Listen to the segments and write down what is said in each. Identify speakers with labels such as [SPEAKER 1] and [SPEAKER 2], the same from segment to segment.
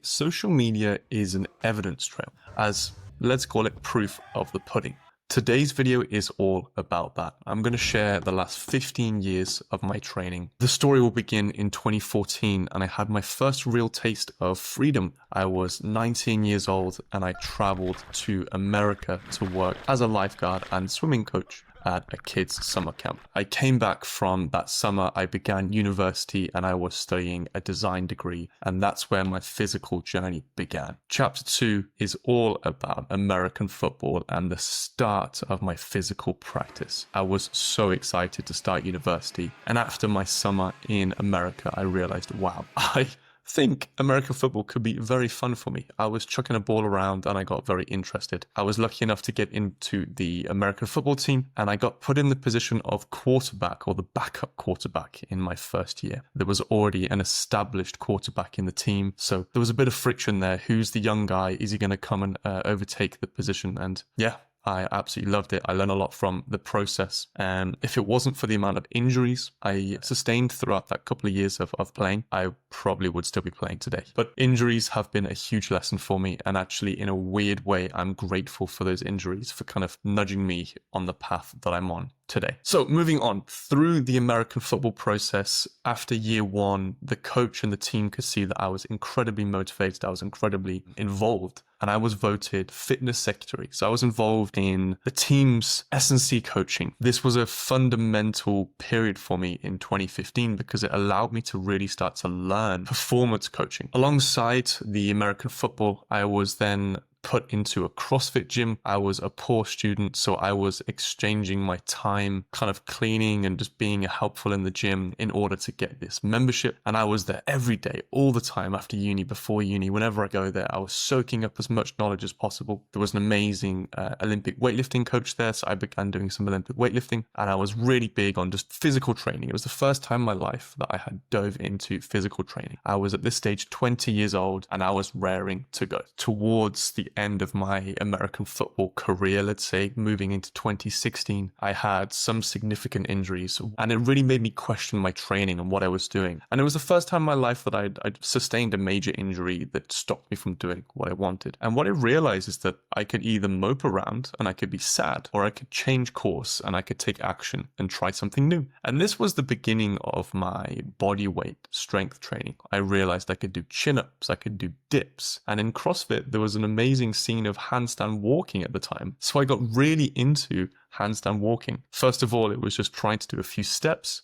[SPEAKER 1] social media is an evidence trail, as let's call it proof of the pudding. Today's video is all about that. I'm going to share the last 15 years of my training. The story will begin in 2014, and I had my first real taste of freedom. I was 19 years old and I traveled to America to work as a lifeguard and swimming coach at a kids' summer camp. I came back from that summer, I began university and I was studying a design degree, and that's where my physical journey began. Chapter 2 is all about American football and the start of my physical practice. I was so excited to start university, and after my summer in America, I realized, wow, I think American football could be very fun for me. I was chucking a ball around and I got very interested. I was lucky enough to get into the American football team, and I got put in the position of quarterback, or the backup quarterback, in my first year. There was already an established quarterback in the team, so there was a bit of friction there. Who's the young guy? Is he going to come and overtake the position? And yeah, I absolutely loved it. I learned a lot from the process. And if it wasn't for the amount of injuries I sustained throughout that couple of years of playing, I probably would still be playing today. But injuries have been a huge lesson for me. And actually, in a weird way, I'm grateful for those injuries for kind of nudging me on the path that I'm on today. So moving on through the American football process, after year one, the coach and the team could see that I was incredibly motivated. I was incredibly involved. And I was voted fitness secretary. So I was involved in the team's S&C coaching. This was a fundamental period for me in 2015 because it allowed me to really start to learn performance coaching. Alongside the American football, I was then put into a CrossFit gym. I was a poor student, so I was exchanging my time kind of cleaning and just being helpful in the gym in order to get this membership. And I was there every day, all the time, after uni, before uni. Whenever I go there, I was soaking up as much knowledge as possible. There was an amazing Olympic weightlifting coach there, so I began doing some Olympic weightlifting, and I was really big on just physical training. It was the first time in my life that I had dove into physical training. I was at this stage 20 years old, and I was raring to go. Towards the end of my American football career, let's say, moving into 2016, I had some significant injuries, and it really made me question my training and what I was doing. And it was the first time in my life that I'd sustained a major injury that stopped me from doing what I wanted. And what I realized is that I could either mope around and I could be sad, or I could change course and I could take action and try something new. And this was the beginning of my body weight strength training. I realized I could do chin-ups, I could do dips, and in CrossFit there was an amazing scene of handstand walking at the time. So I got really into handstand walking. First of all, it was just trying to do a few steps.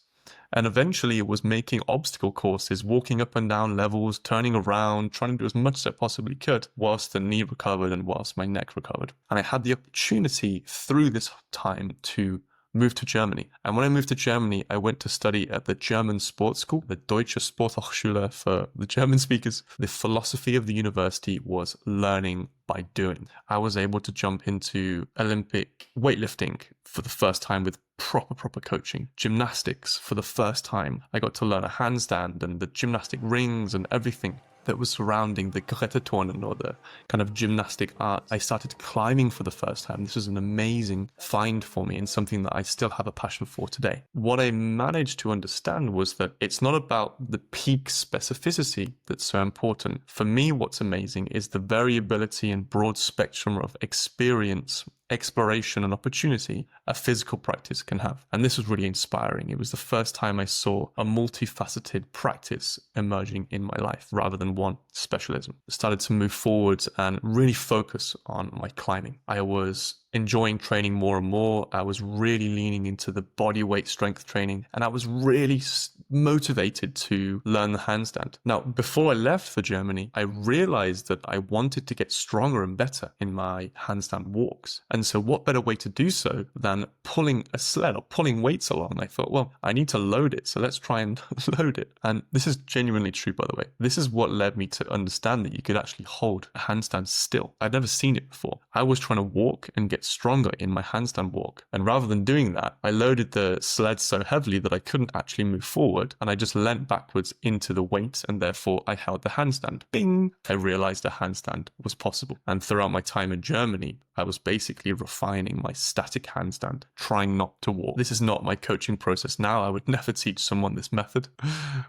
[SPEAKER 1] And eventually it was making obstacle courses, walking up and down levels, turning around, trying to do as much as I possibly could whilst the knee recovered and whilst my neck recovered. And I had the opportunity through this time to move to Germany. And when I moved to Germany, I went to study at the German sports school, the Deutsche Sporthochschule for the German speakers. The philosophy of the university was learning by doing. I was able to jump into Olympic weightlifting for the first time with proper coaching. Gymnastics for the first time. I got to learn a handstand and the gymnastic rings and everything that was surrounding the Geräteturnen, or the kind of gymnastic art. I started climbing for the first time. This was an amazing find for me and something that I still have a passion for today. What I managed to understand was that it's not about the peak specificity that's so important. For me, what's amazing is the variability and broad spectrum of experience, exploration and opportunity a physical practice can have. And this was really inspiring. It was the first time I saw a multifaceted practice emerging in my life rather than one specialism. I started to move forward and really focus on my climbing. I was enjoying training more and more. I was really leaning into the body weight strength training, and I was really motivated to learn the handstand. Now, before I left for Germany, I realized that I wanted to get stronger and better in my handstand walks. And so what better way to do so than pulling a sled or pulling weights along? I thought, well, I need to load it, so let's try and load it. And this is genuinely true, by the way. This is what led me to understand that you could actually hold a handstand still. I'd never seen it before. I was trying to walk and get stronger in my handstand walk. And rather than doing that, I loaded the sled so heavily that I couldn't actually move forward. forward and I just leant backwards into the weight, and therefore I held the handstand. Bing! I realized a handstand was possible. And throughout my time in Germany, I was basically refining my static handstand, trying not to walk. This is not my coaching process now. I would never teach someone this method.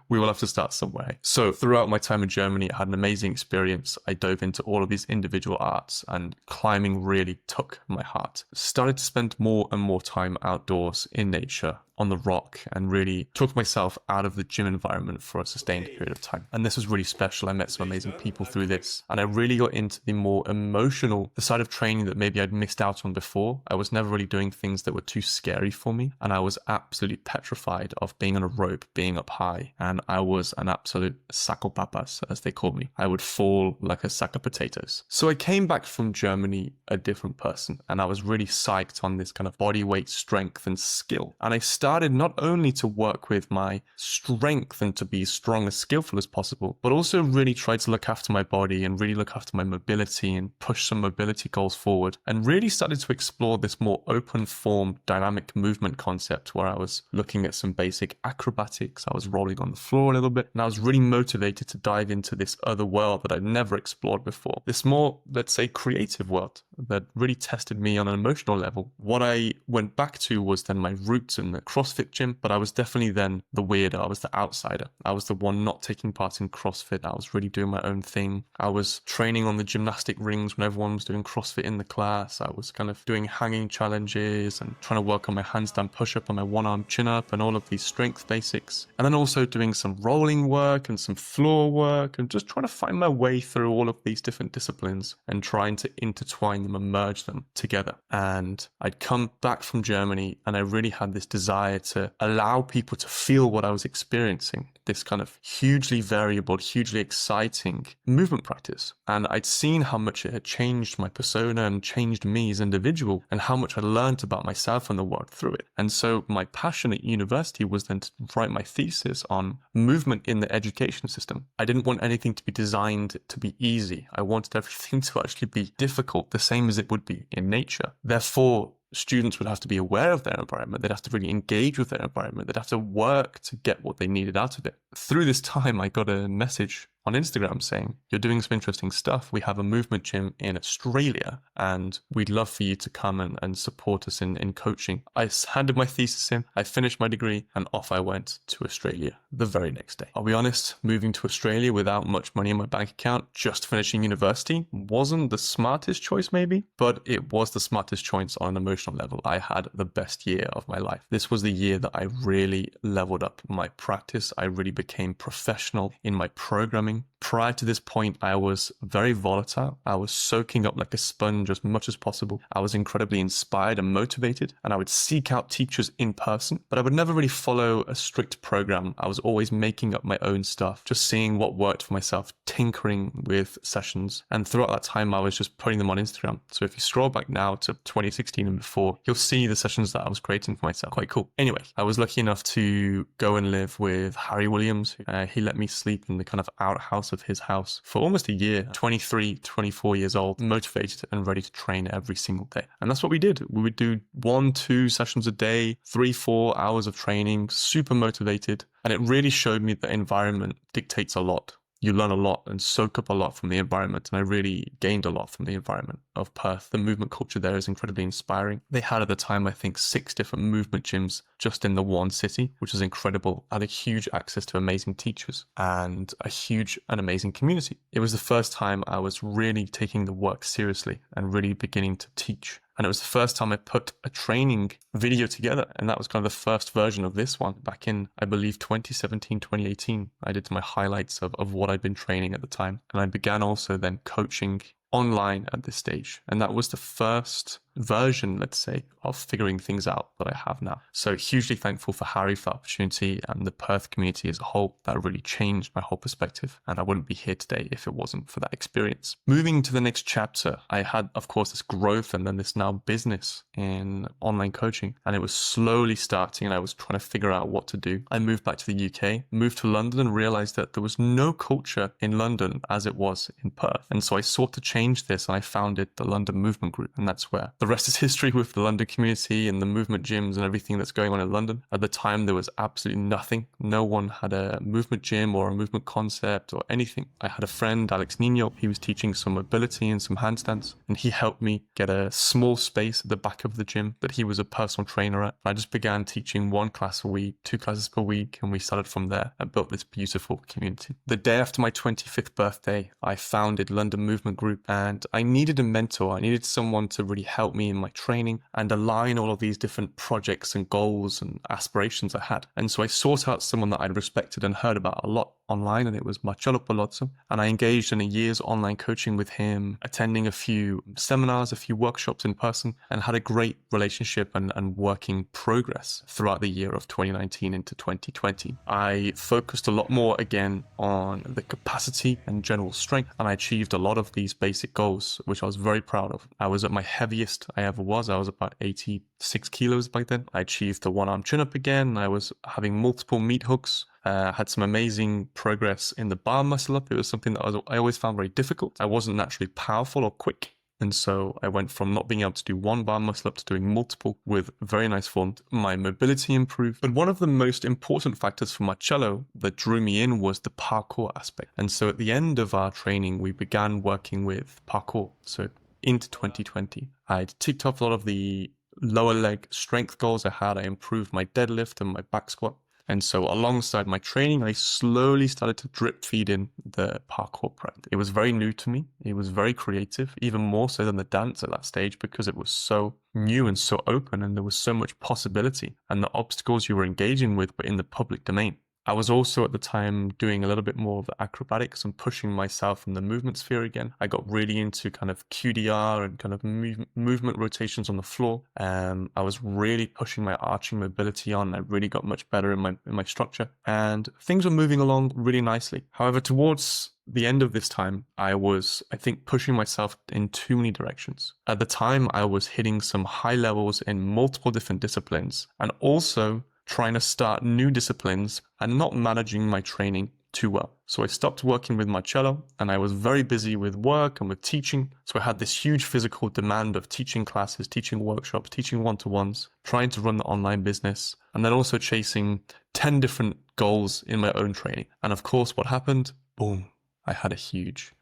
[SPEAKER 1] We will have to start somewhere. So throughout my time in Germany, I had an amazing experience. I dove into all of these individual arts, and climbing really took my heart. Started to spend more and more time outdoors in nature, on the rock, and really took myself out of the gym environment for a sustained period of time. And this was really special. I met some amazing people through this, and I really got into the more emotional, the side of training that maybe I'd missed out on before. I was never really doing things that were too scary for me, and I was absolutely petrified of being on a rope, being up high, and I was an absolute sack of papas, as they call me. I would fall like a sack of potatoes. So I came back from Germany a different person, and I was really psyched on this kind of body weight strength and skill. And I started not only to work with my strength and to be as strong as skillful as possible, but also really try to look after my body and really look after my mobility and push some mobility goals forward, and really started to explore this more open form dynamic movement concept where I was looking at some basic acrobatics. I was rolling on the floor a little bit, and I was really motivated to dive into this other world that I'd never explored before. This more, let's say, creative world that really tested me on an emotional level. What I went back to was then my roots in the CrossFit gym, but I was definitely then the weirdo. I was the outsider. I was the one not taking part in CrossFit. I was really doing my own thing. I was training on the gymnastic rings when everyone was doing CrossFit in the class. I was kind of doing hanging challenges and trying to work on my handstand push-up and my one-arm chin-up and all of these strength basics. And then also doing some rolling work and some floor work and just trying to find my way through all of these different disciplines and trying to intertwine them and merge them together. And I'd come back from Germany and I really had this desire to allow people to feel what I was experiencing, this kind of hugely variable, hugely exciting movement practice. And I'd seen how much it had changed my persona and changed me as an individual, and how much I learned about myself and the world through it. And so my passion at university was then to write my thesis on movement in the education system. I didn't want anything to be designed to be easy. I wanted everything to actually be difficult, the same as it would be in nature. Therefore, students would have to be aware of their environment. They'd have to really engage with their environment. They'd have to work to get what they needed out of it. Through this time, I got a message on Instagram saying, "You're doing some interesting stuff. We have a movement gym in Australia and we'd love for you to come and support us in coaching." I handed my thesis in, I finished my degree, and off I went to Australia the very next day. I'll be honest, moving to Australia without much money in my bank account, just finishing university, wasn't the smartest choice maybe, but it was the smartest choice on an emotional level. I had the best year of my life. This was the year that I really leveled up my practice. I really became professional in my programming. Prior to this point, I was very volatile. I was soaking up like a sponge as much as possible. I was incredibly inspired and motivated, and I would seek out teachers in person, but I would never really follow a strict program. I was always making up my own stuff, just seeing what worked for myself, tinkering with sessions. And throughout that time, I was just putting them on Instagram. So if you scroll back now to 2016 and before, you'll see the sessions that I was creating for myself. Quite cool. Anyway, I was lucky enough to go and live with Harry Williams. He let me sleep in the kind of outhouse of his house for almost a year. 23, 24 years old, motivated and ready to train every single day. And that's what we did. We would do 1-2 sessions a day, 3-4 hours of training, super motivated. And it really showed me that environment dictates a lot. You learn a lot and soak up a lot from the environment. And I really gained a lot from the environment of Perth. The movement culture there is incredibly inspiring. They had at the time, I think, 6 different movement gyms just in the one city, which is incredible. I had a huge access to amazing teachers and a huge and amazing community. It was the first time I was really taking the work seriously and really beginning to teach. And it was the first time I put a training video together. And that was kind of the first version of this one back in, I believe, 2017, 2018. I did my highlights of what I'd been training at the time. And I began also then coaching online at this stage. And that was the first version, let's say, of figuring things out that I have now. So hugely thankful for Harry for the opportunity and the Perth community as a whole. That really changed my whole perspective. And I wouldn't be here today if it wasn't for that experience. Moving to the next chapter, I had, of course, this growth and then this now business in online coaching. And it was slowly starting and I was trying to figure out what to do. I moved back to the UK, moved to London and realized that there was no culture in London as it was in Perth. And so I sought to change this and I founded the London Movement Group. And that's where the the rest is history with the London community and the movement gyms and everything that's going on in London. At the time, there was absolutely nothing. No one had a movement gym or a movement concept or anything. I had a friend, Alex Nino. He was teaching some mobility and some handstands, and he helped me get a small space at the back of the gym that he was a personal trainer at. I just began teaching 1 class a week, 2 classes per week, and we started from there and built this beautiful community. The day after my 25th birthday, I founded London Movement Group, and I needed a mentor. I needed someone to really help me in my training and align all of these different projects and goals and aspirations I had. And so I sought out someone that I'd respected and heard about a lot online, and it was Marcello Palozzo. And I engaged in a year's online coaching with him, attending a few seminars, a few workshops in person, and had a great relationship and working progress throughout the year of 2019 into 2020. I focused a lot more again on the capacity and general strength, and I achieved a lot of these basic goals, which I was very proud of. I was at my heaviest I ever was. I was about 86 kilos back then. I achieved the 1-arm chin-up again. I was having multiple meat hooks. Had some amazing progress in the bar muscle up. It was something that I always found very difficult. I wasn't naturally powerful or quick. And so I went from not being able to do 1 bar muscle up to doing multiple with very nice form. My mobility improved. But one of the most important factors for Marcello that drew me in was the parkour aspect. And so at the end of our training, we began working with parkour. So into 2020, I'd ticked off a lot of the lower leg strength goals I had. I improved my deadlift and my back squat. And so alongside my training, I slowly started to drip feed in the parkour practice. It was very new to me. It was very creative, even more so than the dance at that stage, because it was so new and so open, and there was so much possibility, and the obstacles you were engaging with were in the public domain. I was also at the time doing a little bit more of the acrobatics and pushing myself in the movement sphere again. I got really into kind of QDR and kind of movement rotations on the floor. I was really pushing my arching mobility on. I really got much better in my structure, and things were moving along really nicely. However, towards the end of this time, I was, I think, pushing myself in too many directions. At the time, I was hitting some high levels in multiple different disciplines, and also trying to start new disciplines and not managing my training too well. So I stopped working with Marcello, and I was very busy with work and with teaching. So I had this huge physical demand of teaching classes, teaching workshops, teaching one-to-ones, trying to run the online business, and then also chasing 10 different goals in my own training. And of course, what happened? Boom, I had a huge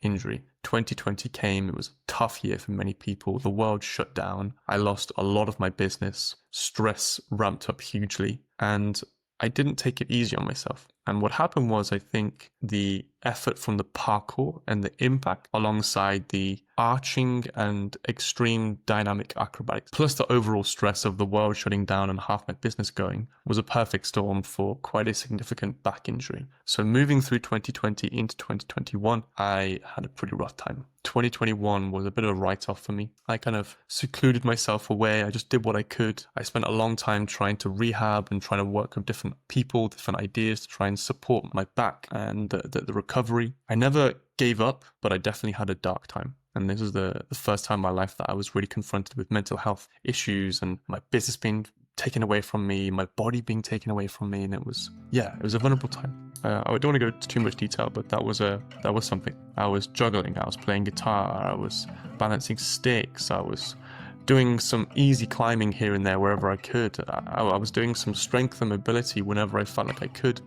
[SPEAKER 1] injury. 2020 came. It was a tough year for many people. The world shut down. I lost a lot of my business. Stress ramped up hugely, and I didn't take it easy on myself. And what happened was, I think the effort from the parkour and the impact alongside the arching and extreme dynamic acrobatics, plus the overall stress of the world shutting down and half my business going, was a perfect storm for quite a significant back injury. So moving through 2020 into 2021, I had a pretty rough time. 2021 was a bit of a write-off for me. I kind of secluded myself away. I just did what I could. I spent a long time trying to rehab and trying to work with different people, different ideas to try and support my back and the recovery. I never gave up, but I definitely had a dark time. And this is the first time in my life that I was really confronted with mental health issues and my business being taken away from me, my body being taken away from me. And it was a vulnerable time. I don't want to go into too much detail, but that was something. I was juggling, I was playing guitar, I was balancing sticks, I was doing some easy climbing here and there wherever I could. I was doing some strength and mobility whenever I felt like I could,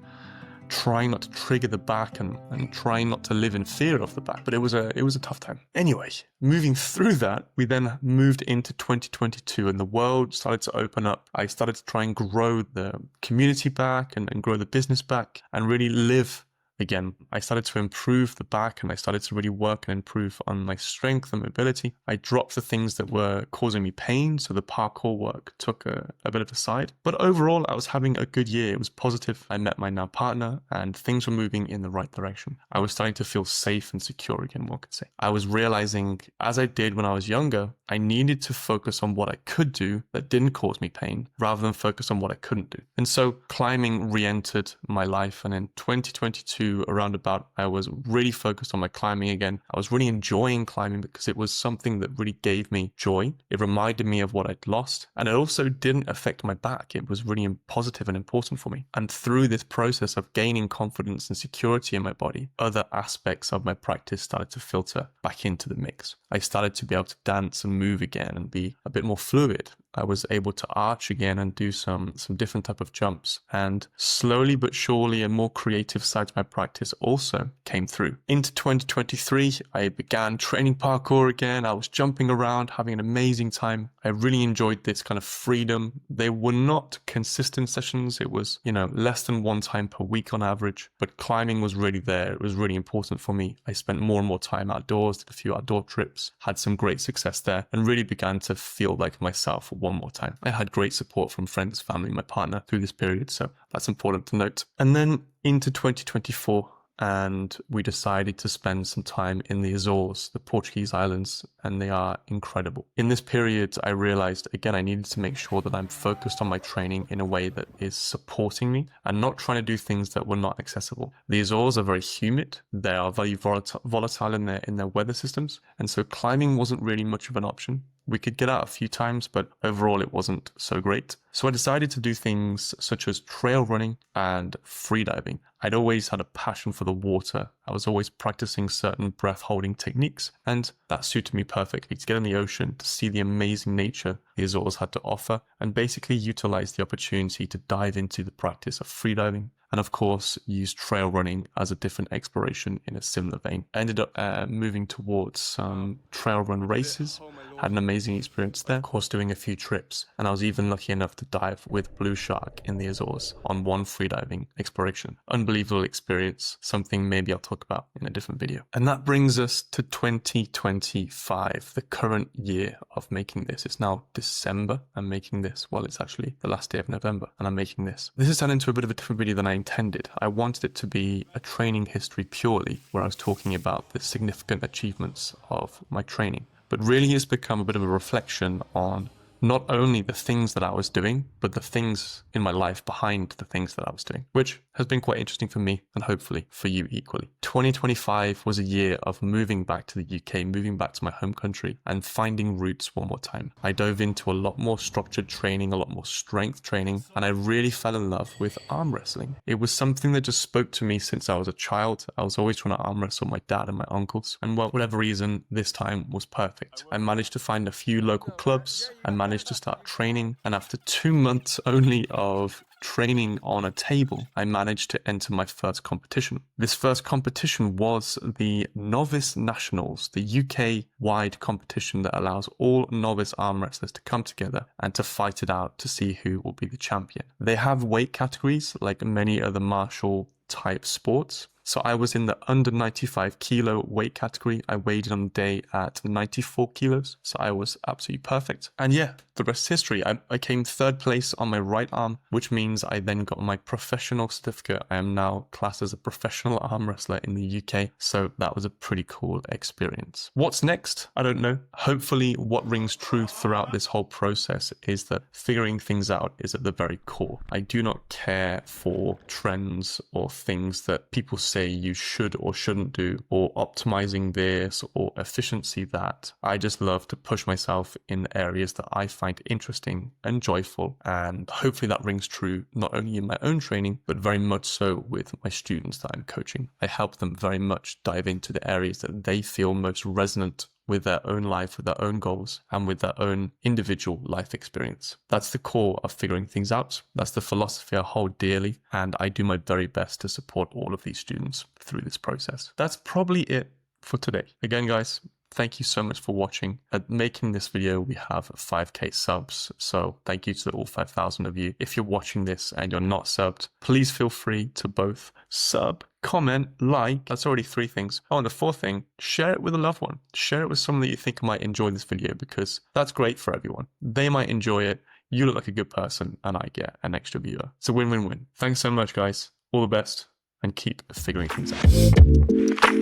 [SPEAKER 1] trying not to trigger the back and trying not to live in fear of the back. But it was a tough time. Anyway, moving through that, we then moved into 2022 and the world started to open up. I started to try and grow the community back and grow the business back and really live again. I started to improve the back and I started to really work and improve on my strength and mobility. I dropped the things that were causing me pain, so the parkour work took a bit of a side. But overall, I was having a good year. It was positive. I met my now partner and things were moving in the right direction. I was starting to feel safe and secure again, one could say. I was realizing, as I did when I was younger, I needed to focus on what I could do that didn't cause me pain rather than focus on what I couldn't do. And so climbing re-entered my life, and in 2022, 2022 around about, I was really focused on my climbing again. I was really enjoying climbing because it was something that really gave me joy. It reminded me of what I'd lost, and it also didn't affect my back. It was really positive and important for me. And through this process of gaining confidence and security in my body, other aspects of my practice started to filter back into the mix. I started to be able to dance and move again and be a bit more fluid. I was able to arch again and do some different type of jumps. And slowly but surely, a more creative side to my practice also came through. Into 2023, I began training parkour again. I was jumping around, having an amazing time. I really enjoyed this kind of freedom. They were not consistent sessions. It was, less than one time per week on average, but climbing was really there. It was really important for me. I spent more and more time outdoors, did a few outdoor trips, had some great success there, and really began to feel like myself one more time. I had great support from friends, family, my partner through this period, so that's important to note. And then into 2024, and we decided to spend some time in the Azores, the Portuguese islands, and they are incredible. In this period, I realized, again, I needed to make sure that I'm focused on my training in a way that is supporting me and not trying to do things that were not accessible. The Azores are very humid. They are very volatile in their weather systems, and so climbing wasn't really much of an option. We could get out a few times, but overall it wasn't so great. So I decided to do things such as trail running and freediving. I'd always had a passion for the water. I was always practicing certain breath holding techniques, and that suited me perfectly to get in the ocean, to see the amazing nature the Azores had to offer, and basically utilize the opportunity to dive into the practice of freediving. And of course, use trail running as a different exploration in a similar vein. I ended up moving towards some trail run races, had an amazing experience there, of course doing a few trips, and I was even lucky enough to dive with Blue Shark in the Azores on one freediving exploration. Unbelievable experience, something maybe I'll talk about in a different video. And that brings us to 2025, the current year of making this. It's now December. I'm making this, well, it's actually the last day of November, and I'm making this. This has turned into a bit of a different video than I intended. I wanted it to be a training history purely, where I was talking about the significant achievements of my training. But really it's become a bit of a reflection on not only the things that I was doing, but the things in my life behind the things that I was doing, which has been quite interesting for me and hopefully for you equally. 2025 was a year of moving back to the UK, moving back to my home country and finding roots one more time. I dove into a lot more structured training, a lot more strength training, and I really fell in love with arm wrestling. It was something that just spoke to me since I was a child. I was always trying to arm wrestle my dad and my uncles, and for whatever reason, this time was perfect. I managed to find a few local clubs. I managed to start training, and after 2 months only of training on a table, I managed to enter my first competition. This first competition was the Novice Nationals, the UK-wide competition that allows all novice arm wrestlers to come together and to fight it out to see who will be the champion. They have weight categories like many other martial type sports. So I was in the under 95 kilo weight category. I weighed in on the day at 94 kilos. So I was absolutely perfect. And yeah, the rest is history. I came third place on my right arm, which means I then got my professional certificate. I am now classed as a professional arm wrestler in the UK. So that was a pretty cool experience. What's next? I don't know. Hopefully what rings true throughout this whole process is that figuring things out is at the very core. I do not care for trends or things that people say you should or shouldn't do, or optimizing this or efficiency that. I just love to push myself in areas that I find interesting and joyful, and hopefully that rings true not only in my own training but very much so with my students that I'm coaching. I help them very much dive into the areas that they feel most resonant with their own life, with their own goals, and with their own individual life experience. That's the core of figuring things out. That's the philosophy I hold dearly, and I do my very best to support all of these students through this process. That's probably it for today. Again, guys, thank you so much for watching. At making this video, we have 5k subs, so thank you to all 5,000 of you. If you're watching this and you're not subbed, please feel free to both sub, comment, like. That's already 3 things. Oh, and the 4th thing, share it with a loved one. Share it with someone that you think might enjoy this video, because that's great for everyone. They might enjoy it, you look like a good person, and I get an extra viewer. It's a win-win-win. Thanks so much, guys. All the best, and keep figuring things out.